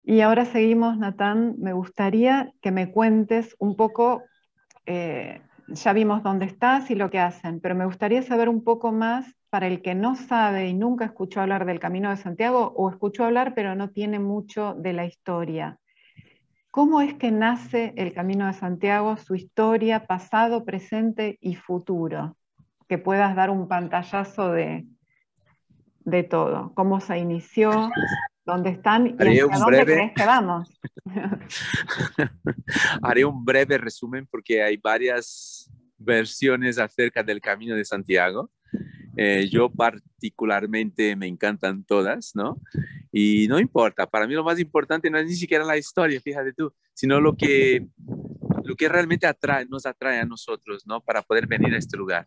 Y ahora seguimos, Natán. Me gustaría que me cuentes un poco, ya vimos dónde estás y lo que hacen, pero me gustaría saber un poco más para el que no sabe y nunca escuchó hablar del Camino de Santiago o escuchó hablar pero no tiene mucho de la historia. ¿Cómo es que nace el Camino de Santiago, su historia, pasado, presente y futuro? Que puedas dar un pantallazo de todo, cómo se inició, dónde están y Haré hacia un dónde breve, crees que vamos. haré un breve resumen porque hay varias versiones acerca del Camino de Santiago. Yo particularmente me encantan todas, ¿no? Y no importa, para mí lo más importante no es ni siquiera la historia, fíjate tú, sino lo que realmente nos atrae a nosotros, ¿no? Para poder venir a este lugar.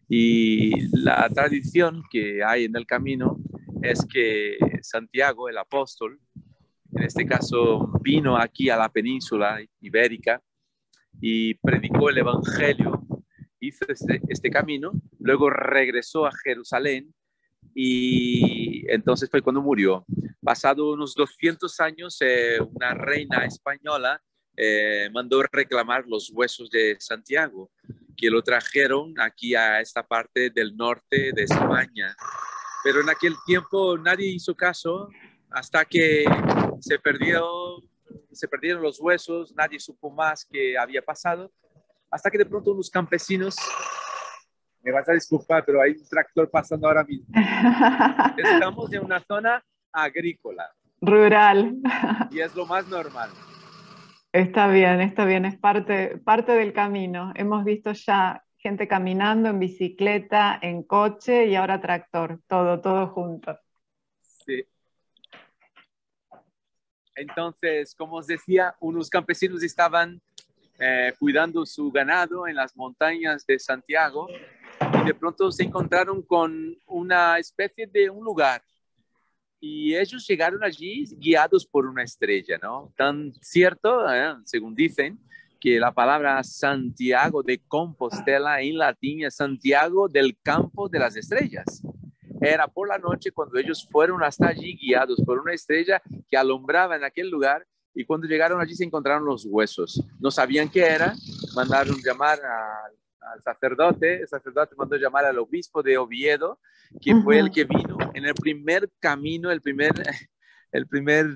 Y la tradición que hay en el camino es que Santiago, el apóstol, en este caso vino aquí a la península ibérica y predicó el Evangelio, hizo este camino, luego regresó a Jerusalén y entonces fue cuando murió. Pasado unos 200 años, una reina española mandó reclamar los huesos de Santiago, que lo trajeron aquí a esta parte del norte de España. Pero en aquel tiempo nadie hizo caso hasta que se perdió, se perdieron los huesos, nadie supo más qué había pasado, hasta que de pronto unos campesinos, me vas a disculpar, pero hay un tractor pasando ahora mismo. Estamos en una zona agrícola Rural. y es lo más normal. Está bien, es parte del camino. Hemos visto ya gente caminando en bicicleta, en coche y ahora tractor, todo junto. Sí. Entonces, como os decía, unos campesinos estaban cuidando su ganado en las montañas de Santiago y de pronto se encontraron con una especie de un lugar y ellos llegaron allí guiados por una estrella, ¿no? Tan cierto, según dicen, que la palabra Santiago de Compostela en latín es Santiago del campo de las estrellas. Era por la noche cuando ellos fueron hasta allí guiados por una estrella que alumbraba en aquel lugar y cuando llegaron allí se encontraron los huesos. No sabían qué era, mandaron llamar al sacerdote, el sacerdote mandó llamar al obispo de Oviedo, que fue el Ujú. que vino en el primer camino, el primer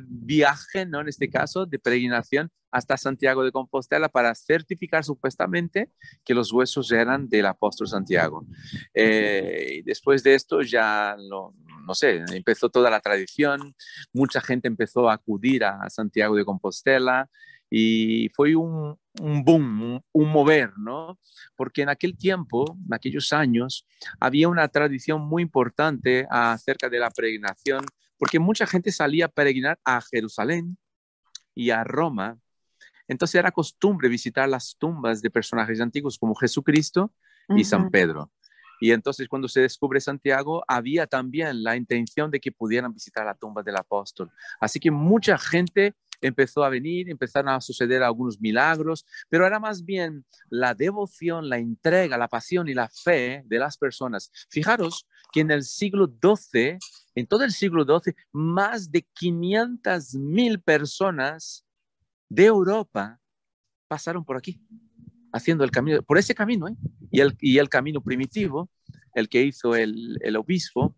viaje, ¿no? En este caso, de peregrinación hasta Santiago de Compostela para certificar supuestamente que los huesos eran del apóstol Santiago. Y después de esto ya, no sé, empezó toda la tradición, mucha gente empezó a acudir a Santiago de Compostela y fue un boom, un mover, ¿no? Porque en aquel tiempo, en aquellos años, había una tradición muy importante acerca de la peregrinación, porque mucha gente salía a peregrinar a Jerusalén y a Roma. Entonces era costumbre visitar las tumbas de personajes antiguos como Jesucristo y San Ujú. Pedro. Y entonces cuando se descubre Santiago, había también la intención de que pudieran visitar la tumba del apóstol. Así que mucha gente empezó a venir, empezaron a suceder algunos milagros, pero era más bien la devoción, la entrega, la pasión y la fe de las personas. Fijaros que en el siglo XII, en todo el siglo XII, más de 500.000 personas de Europa pasaron por aquí, haciendo el camino, por ese camino, ¿eh? Y el camino primitivo, el que hizo el obispo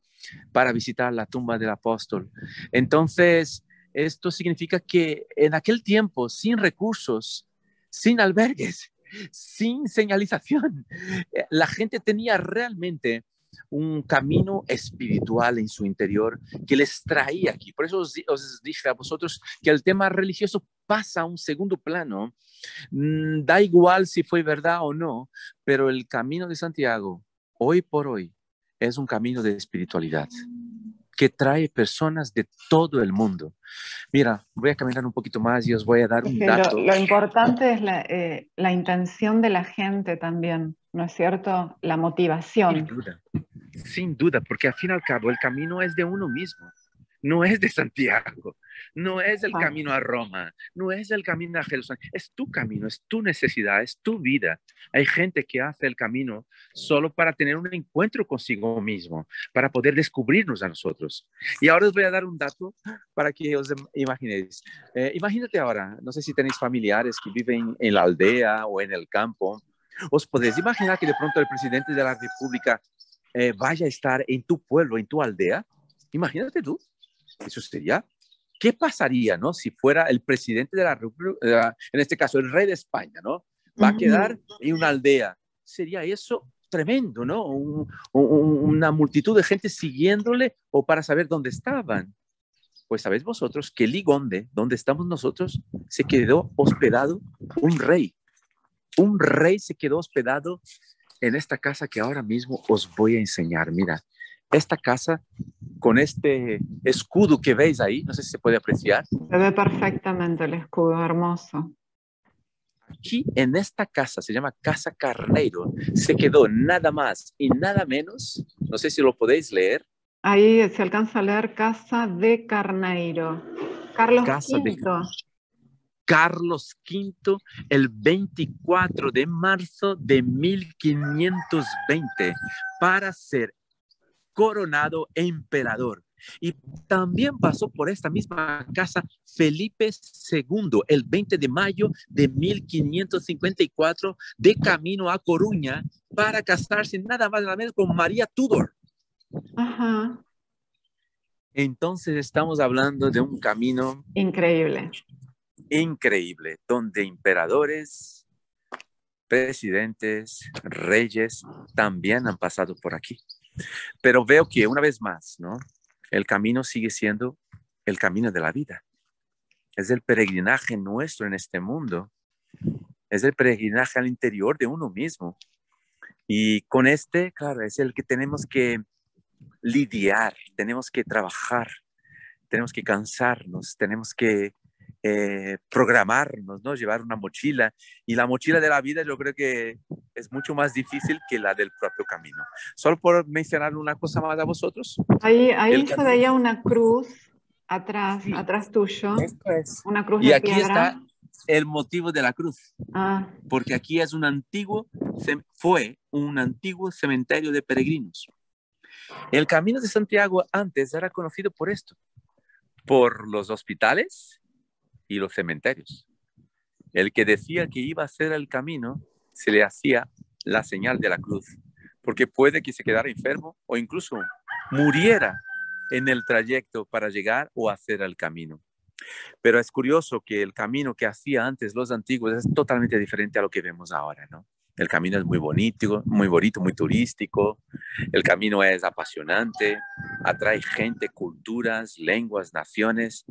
para visitar la tumba del apóstol. Entonces, esto significa que en aquel tiempo, sin recursos, sin albergues, sin señalización, la gente tenía realmente un camino espiritual en su interior que les traía aquí. Por eso os dije a vosotros que el tema religioso pasa a un segundo plano. Da igual si fue verdad o no, pero el camino de Santiago, hoy por hoy, es un camino de espiritualidad que trae personas de todo el mundo. Mira, voy a caminar un poquito más y os voy a dar Es un que dato. lo importante es la intención de la gente también, ¿no es cierto? La Sin motivación. duda, sin duda, porque al fin y al cabo el camino es de uno mismo, no es de Santiago. No es el Exacto. camino a Roma, no es el camino a Jerusalén, es tu camino, es tu necesidad, es tu vida. Hay gente que hace el camino solo para tener un encuentro consigo mismo, para poder descubrirnos a nosotros. Y ahora os voy a dar un dato para que os imaginéis. Imagínate ahora, no sé si tenéis familiares que viven en la aldea o en el campo. ¿Os podéis imaginar que de pronto el presidente de la República vaya a estar en tu pueblo, en tu aldea? Imagínate tú, eso sería. ¿Qué pasaría, no? Si fuera el presidente de la República, en este caso el rey de España, ¿no? Va a quedar en una aldea. Sería eso tremendo, ¿no? Una multitud de gente siguiéndole o para saber dónde estaban. Pues sabéis vosotros que Ligonde, donde estamos nosotros, se quedó hospedado un rey. Un rey se quedó hospedado en esta casa que ahora mismo os voy a enseñar. Mira, esta casa con este escudo que veis ahí, no sé si se puede apreciar. Se ve perfectamente el escudo, hermoso. Aquí en esta casa, se llama Casa Carneiro, se quedó nada más y nada menos, no sé si lo podéis leer. Ahí se alcanza a leer Casa de Carneiro. Carlos Casa de V. Carlos V, el 24 de marzo de 1520, para ser coronado emperador. Y también pasó por esta misma casa Felipe II, el 20 de mayo de 1554, de camino a Coruña para casarse nada más nada menos con María Tudor. Ajá. Entonces estamos hablando de un camino increíble, increíble, donde emperadores, presidentes, reyes también han pasado por aquí. Pero veo que una vez más, ¿no? El camino sigue siendo el camino de la vida. Es el peregrinaje nuestro en este mundo. Es el peregrinaje al interior de uno mismo. Y con este, claro, es el que tenemos que lidiar, tenemos que trabajar, tenemos que cansarnos, tenemos que programarnos, ¿no? Llevar una mochila. Y la mochila de la vida yo creo que es mucho más difícil que la del propio camino. Solo por mencionar una cosa más a vosotros. Ahí se veía una cruz atrás, Sí, atrás tuyo, esto es. una cruz Y de aquí piedra. está el motivo de la cruz, porque aquí es fue un antiguo cementerio de peregrinos. El Camino de Santiago antes era conocido por esto, por los hospitales y los cementerios. El que decía que iba a hacer el camino, se le hacía la señal de la cruz, porque puede que se quedara enfermo o incluso muriera en el trayecto para llegar o hacer el camino. Pero es curioso que el camino que hacía antes los antiguos es totalmente diferente a lo que vemos ahora, ¿no? El camino es muy bonito, muy turístico. El camino es apasionante, atrae gente, culturas, lenguas, naciones,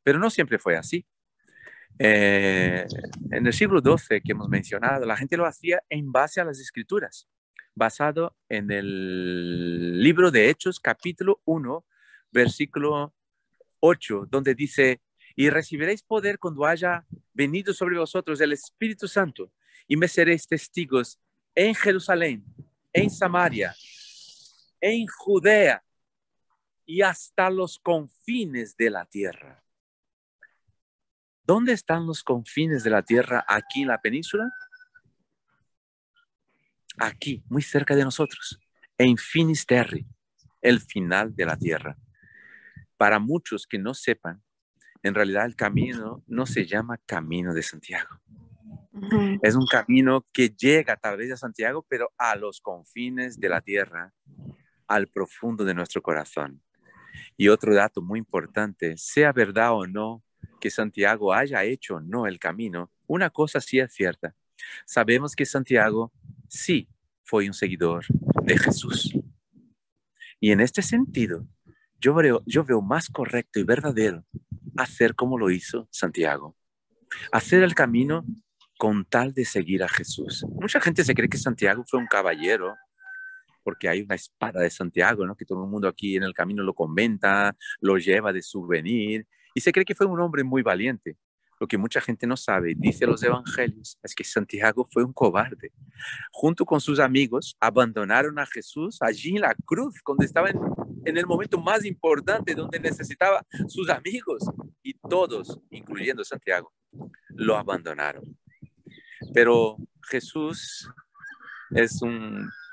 pero no siempre fue así. En el siglo XII que hemos mencionado, la gente lo hacía en base a las escrituras, basado en el libro de Hechos, capítulo 1, versículo 8, donde dice: y recibiréis poder cuando haya venido sobre vosotros el Espíritu Santo, y me seréis testigos en Jerusalén, en Samaria, en Judea y hasta los confines de la tierra. ¿Dónde están los confines de la tierra aquí en la península? Aquí, muy cerca de nosotros, en Finisterre, el final de la tierra. Para muchos que no sepan, en realidad el camino no se llama Camino de Santiago. Es un camino que llega tal vez a Santiago, pero a los confines de la tierra, al profundo de nuestro corazón. Y otro dato muy importante, sea verdad o no que Santiago haya hecho o no el camino, una cosa sí es cierta. Sabemos que Santiago sí fue un seguidor de Jesús. Y en este sentido, yo veo más correcto y verdadero hacer como lo hizo Santiago. Hacer el camino con tal de seguir a Jesús. Mucha gente se cree que Santiago fue un caballero, porque hay una espada de Santiago, ¿no? Que todo el mundo aquí en el camino lo comenta, lo lleva de souvenir, y se cree que fue un hombre muy valiente. Lo que mucha gente no sabe, dice los evangelios, es que Santiago fue un cobarde. Junto con sus amigos, abandonaron a Jesús allí en la cruz, cuando estaba en el momento más importante donde necesitaba sus amigos, y todos, incluyendo Santiago, lo abandonaron. Pero Jesús es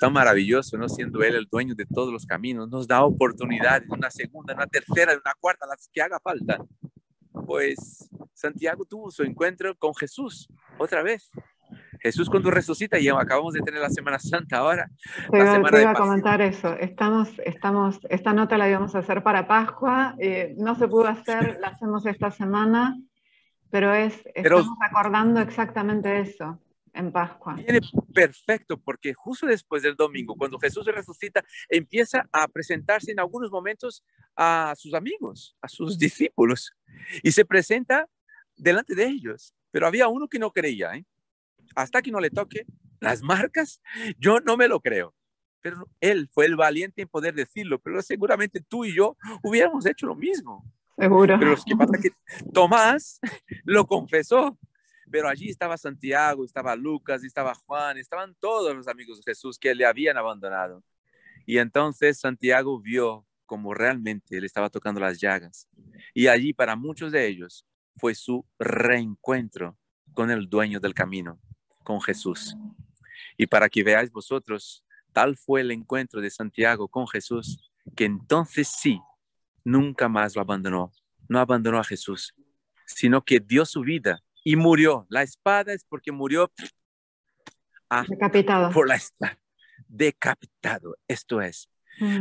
tan maravilloso, ¿no? Siendo Él el dueño de todos los caminos, nos da oportunidades, una segunda, una tercera, una cuarta, las que haga falta. Pues Santiago tuvo su encuentro con Jesús otra vez. Jesús cuando resucita, y acabamos de tener la Semana Santa ahora, la semana Te de iba a Pasión. comentar eso. Esta nota la íbamos a hacer para Pascua, no se pudo hacer, la hacemos esta semana, pero Pero estamos recordando exactamente eso en Pascua. viene perfecto, porque justo después del domingo, cuando Jesús resucita, empieza a presentarse en algunos momentos a sus amigos, a sus discípulos, y se presenta delante de ellos. Pero había uno que no creía, ¿eh? Hasta que no le toque las marcas, yo no me lo creo. Pero él fue el valiente en poder decirlo, pero seguramente tú y yo hubiéramos hecho lo mismo. Seguro. Pero lo que pasa es que Tomás lo confesó. Pero allí estaba Santiago, estaba Lucas, estaba Juan, estaban todos los amigos de Jesús que le habían abandonado. Y entonces Santiago vio cómo realmente él estaba tocando las llagas. Y allí para muchos de ellos fue su reencuentro con el dueño del camino, con Jesús. Y para que veáis vosotros, tal fue el encuentro de Santiago con Jesús, que entonces sí, nunca más lo abandonó. No abandonó a Jesús, sino que dio su vida y murió. La espada es porque murió Decapitado. por la espada. Decapitado, esto es.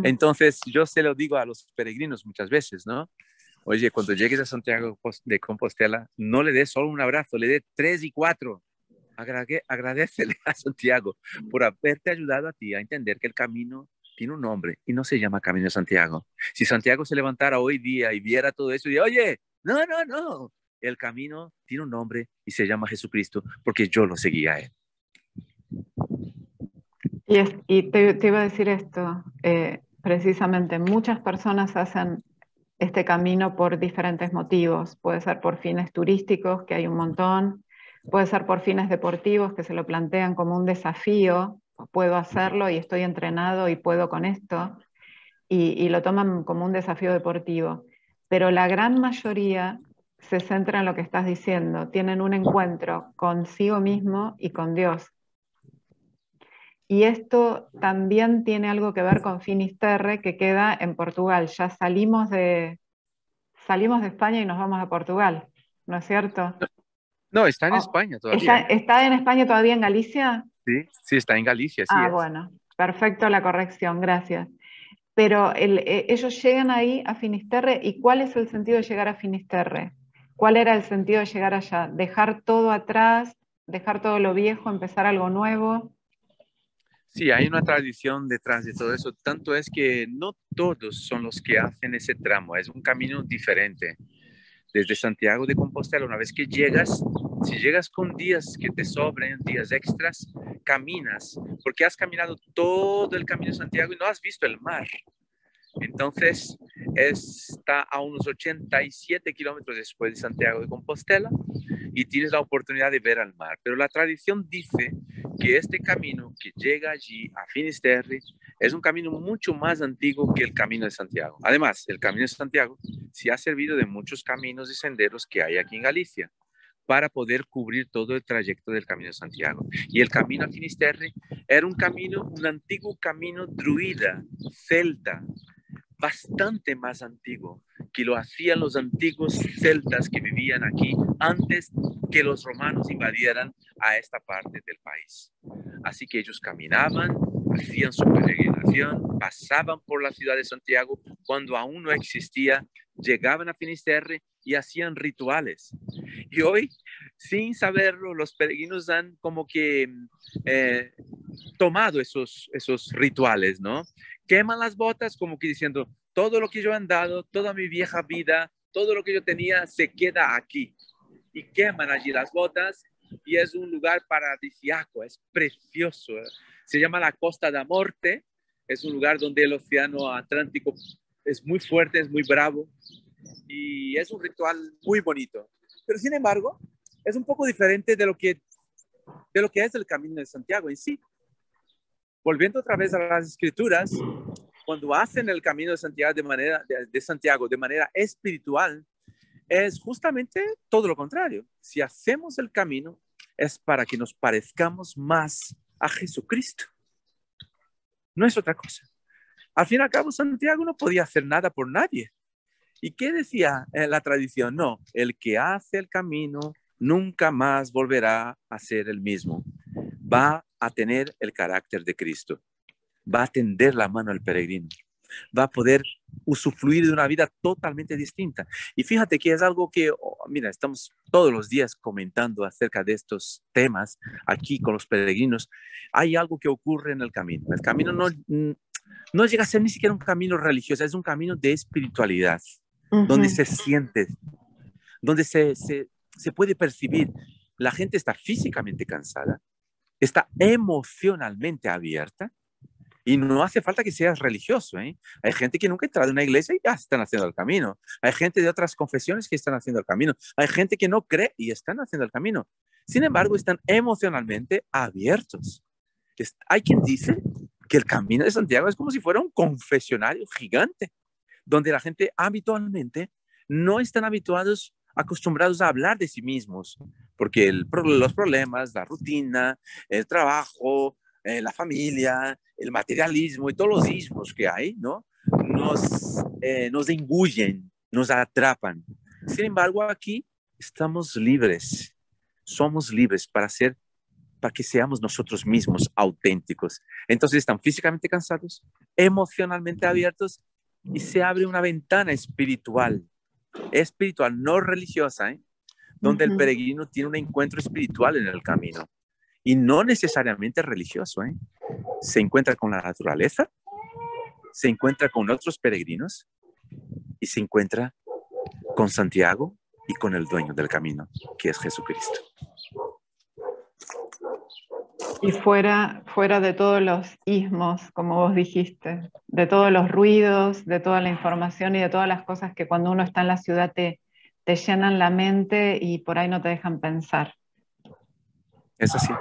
Entonces yo se lo digo a los peregrinos muchas veces, ¿no? Oye, cuando llegues a Santiago de Compostela, no le des solo un abrazo, le dé 3 y 4. Agradecele a Santiago por haberte ayudado a ti a entender que el camino tiene un nombre y no se llama Camino de Santiago. Si Santiago se levantara hoy día y viera todo eso y diría, oye, no, el camino tiene un nombre y se llama Jesucristo, porque yo lo seguí a él. Y te iba a decir esto, precisamente muchas personas hacen este camino por diferentes motivos. Puede ser por fines turísticos, que hay un montón, puede ser por fines deportivos, que se lo plantean como un desafío, puedo hacerlo y estoy entrenado y puedo con esto, y lo toman como un desafío deportivo. Pero la gran mayoría se centra en lo que estás diciendo, tienen un encuentro consigo mismo y con Dios. Y esto también tiene algo que ver con Finisterre, que queda en Portugal. Ya salimos de España y nos vamos a Portugal, ¿no es cierto? No, está en España todavía. ¿Está en España todavía, en Galicia? Sí, está en Galicia, sí es. Bueno, perfecto la corrección, gracias. Pero ellos llegan ahí a Finisterre, ¿y cuál es el sentido de llegar a Finisterre? ¿Cuál era el sentido de llegar allá? ¿Dejar todo atrás, dejar todo lo viejo, empezar algo nuevo? Sí, hay una tradición detrás de todo eso. Tanto es que no todos son los que hacen ese tramo. Es un camino diferente. Desde Santiago de Compostela, una vez que llegas, si llegas con días que te sobren, días extras, caminas, porque has caminado todo el camino de Santiago y no has visto el mar. Entonces, está a unos 87 kilómetros después de Santiago de Compostela y tienes la oportunidad de ver al mar. Pero la tradición dice que este camino que llega allí a Finisterre es un camino mucho más antiguo que el Camino de Santiago. Además, el Camino de Santiago sí ha servido de muchos caminos y senderos que hay aquí en Galicia para poder cubrir todo el trayecto del Camino de Santiago. Y el Camino a Finisterre era un antiguo camino druida, celta, bastante más antiguo, que lo hacían los antiguos celtas que vivían aquí antes que los romanos invadieran a esta parte del país. Así que ellos caminaban, hacían su peregrinación, pasaban por la ciudad de Santiago cuando aún no existía, llegaban a Finisterre y hacían rituales. Y hoy, sin saberlo, los peregrinos han como que tomado esos rituales, ¿no? Queman las botas como que diciendo, todo lo que yo he andado, toda mi vieja vida, todo lo que yo tenía se queda aquí. Y queman allí las botas y es un lugar paradisíaco, es precioso. Se llama la Costa da Morte, es un lugar donde el océano Atlántico es muy fuerte, es muy bravo y es un ritual muy bonito. Pero sin embargo, es un poco diferente de lo que es el Camino de Santiago en sí. Volviendo otra vez a las escrituras, cuando hacen el camino de Santiago de manera espiritual, es justamente todo lo contrario. Si hacemos el camino, es para que nos parezcamos más a Jesucristo. No es otra cosa. Al fin y al cabo, Santiago no podía hacer nada por nadie. ¿Y qué decía la tradición? No, el que hace el camino nunca más volverá a ser el mismo. Va a tener el carácter de Cristo. Va a tender la mano al peregrino. Va a poder usufruir de una vida totalmente distinta. Y fíjate que es algo que, mira, estamos todos los días comentando acerca de estos temas aquí con los peregrinos. Hay algo que ocurre en el camino. El camino no llega a ser ni siquiera un camino religioso, es un camino de espiritualidad, donde se siente, donde se puede percibir. La gente está físicamente cansada, está emocionalmente abierta, y no hace falta que seas religioso, ¿eh? Hay gente que nunca ha entrado en una iglesia y ya están haciendo el camino. Hay gente de otras confesiones que están haciendo el camino. Hay gente que no cree y están haciendo el camino. Sin embargo, están emocionalmente abiertos. Hay quien dice que el camino de Santiago es como si fuera un confesionario gigante, donde la gente habitualmente no están acostumbrados a hablar de sí mismos, porque los problemas, la rutina, el trabajo, la familia, el materialismo y todos los ismos que hay, ¿no? Nos engullen, nos atrapan. Sin embargo, aquí estamos libres, somos libres para que seamos nosotros mismos auténticos. Entonces están físicamente cansados, emocionalmente abiertos y se abre una ventana espiritual, no religiosa, ¿eh? Donde el peregrino tiene un encuentro espiritual en el camino y no necesariamente religioso, ¿eh? Se encuentra con la naturaleza, se encuentra con otros peregrinos y se encuentra con Santiago y con el dueño del camino, que es Jesucristo. Y fuera de todos los ismos, como vos dijiste, de todos los ruidos, de toda la información y de todas las cosas que cuando uno está en la ciudad te llenan la mente y por ahí no te dejan pensar. Es así.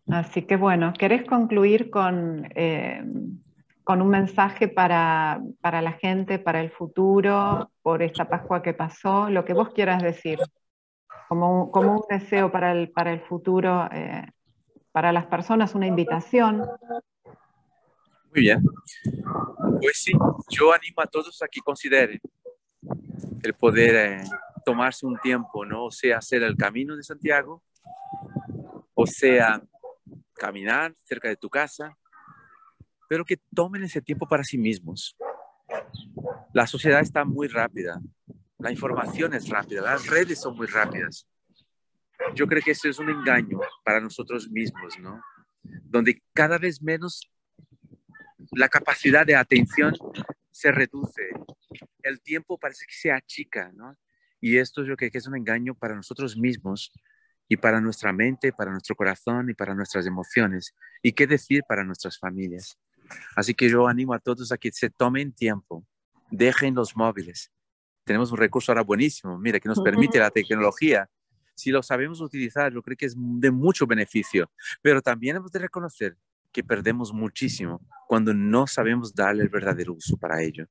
Así que bueno, ¿querés concluir con un mensaje para la gente, para el futuro, por esta Pascua que pasó? Lo que vos quieras decir, como un deseo para el futuro, para las personas, una invitación. Muy bien. Pues sí, yo animo a todos a que consideren el poder tomarse un tiempo, ¿no? O sea, hacer el camino de Santiago, o sea, caminar cerca de tu casa, pero que tomen ese tiempo para sí mismos. La sociedad está muy rápida, la información es rápida, las redes son muy rápidas. Yo creo que eso es un engaño para nosotros mismos, ¿no? Donde cada vez menos la capacidad de atención se reduce, el tiempo parece que se achica, ¿no? Y esto yo creo que es un engaño para nosotros mismos y para nuestra mente, para nuestro corazón y para nuestras emociones. Y qué decir para nuestras familias. Así que yo animo a todos a que se tomen tiempo, dejen los móviles. Tenemos un recurso ahora buenísimo, mira, que nos permite la tecnología. Si lo sabemos utilizar, yo creo que es de mucho beneficio, pero también hemos de reconocer que perdemos muchísimo cuando no sabemos darle el verdadero uso para ello.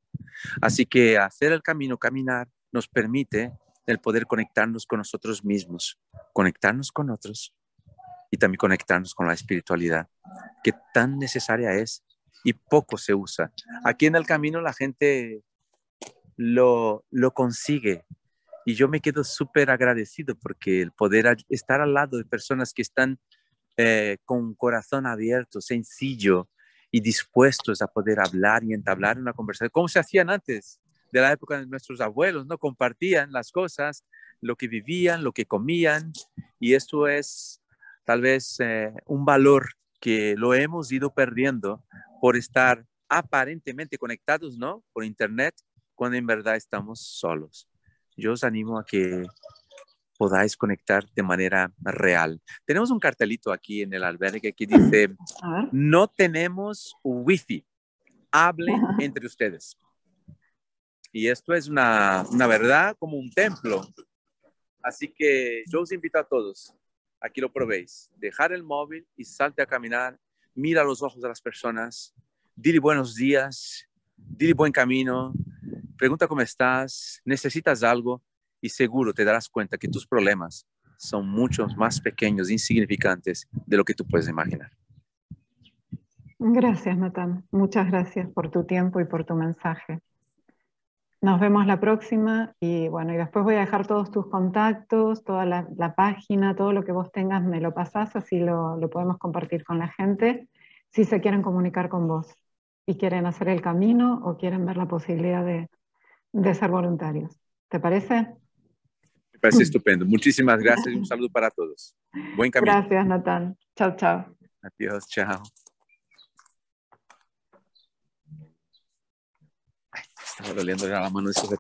Así que hacer el camino, caminar, nos permite el poder conectarnos con nosotros mismos, conectarnos con otros y también conectarnos con la espiritualidad, que tan necesaria es y poco se usa. Aquí en el camino la gente lo consigue y yo me quedo súper agradecido porque el poder estar al lado de personas que están con un corazón abierto, sencillo y dispuestos a poder hablar y entablar una conversación, como se hacían antes de la época de nuestros abuelos, ¿no? Compartían las cosas, lo que vivían, lo que comían, y esto es tal vez un valor que lo hemos ido perdiendo por estar aparentemente conectados, ¿no? Por internet, cuando en verdad estamos solos. Yo os animo a que podáis conectar de manera real. Tenemos un cartelito aquí en el albergue que dice, no tenemos wifi, hablen entre ustedes. Y esto es una verdad como un templo. Así que yo os invito a todos, aquí lo probéis, dejar el móvil y salte a caminar, mira a los ojos de las personas, dile buenos días, dile buen camino, pregunta cómo estás, necesitas algo y seguro te darás cuenta que tus problemas son mucho más pequeños, insignificantes de lo que tú puedes imaginar. Gracias, Natán. Muchas gracias por tu tiempo y por tu mensaje. Nos vemos la próxima y bueno, y después voy a dejar todos tus contactos, toda la página, todo lo que vos tengas me lo pasás, así lo podemos compartir con la gente si se quieren comunicar con vos y quieren hacer el camino o quieren ver la posibilidad de ser voluntarios. ¿Te parece? Me parece estupendo. Muchísimas gracias y un saludo para todos. Buen camino. Gracias, Natán. Chao, chao. Adiós, chao. Ay, estaba doliendo ya la mano de sujetar.